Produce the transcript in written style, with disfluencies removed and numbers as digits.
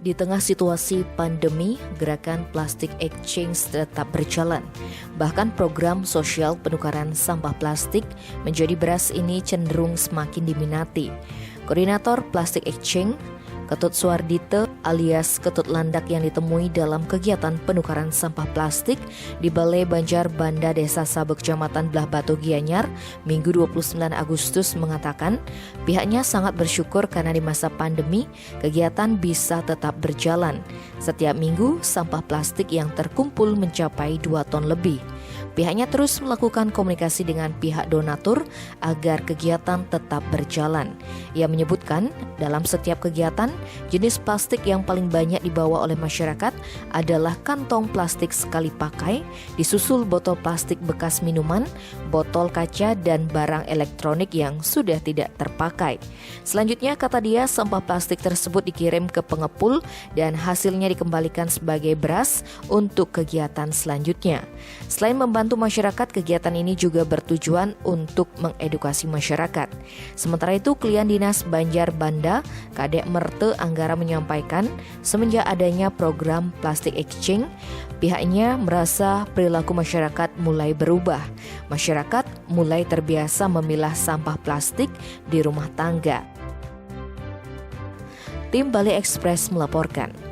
Di tengah situasi pandemi, gerakan plastik exchange tetap berjalan. Bahkan program sosial penukaran sampah plastik menjadi beras ini cenderung semakin diminati. Koordinator Plastik Exchange, Ketut Suardite alias Ketut Landak yang ditemui dalam kegiatan penukaran sampah plastik di Balai Banjar Banda Desa Sabe Kecamatan Belah Batu Gianyar, Minggu 29 Agustus mengatakan pihaknya sangat bersyukur karena di masa pandemi kegiatan bisa tetap berjalan. Setiap minggu sampah plastik yang terkumpul mencapai 2 ton lebih. Pihaknya terus melakukan komunikasi dengan pihak donatur agar kegiatan tetap berjalan. Ia menyebutkan dalam setiap kegiatan, jenis plastik yang paling banyak dibawa oleh masyarakat adalah kantong plastik sekali pakai, disusul botol plastik bekas minuman, botol kaca, dan barang elektronik yang sudah tidak terpakai. Selanjutnya, kata dia, sampah plastik tersebut dikirim ke pengepul dan hasilnya dikembalikan sebagai beras untuk kegiatan selanjutnya. Selain membantu masyarakat, kegiatan ini juga bertujuan untuk mengedukasi masyarakat. Sementara itu, klien dinas Banjar Banda, Kadek Merte Anggara menyampaikan, semenjak adanya program plastik exchange, pihaknya merasa perilaku masyarakat mulai berubah. Masyarakat mulai terbiasa memilah sampah plastik di rumah tangga. Tim Bali Express melaporkan.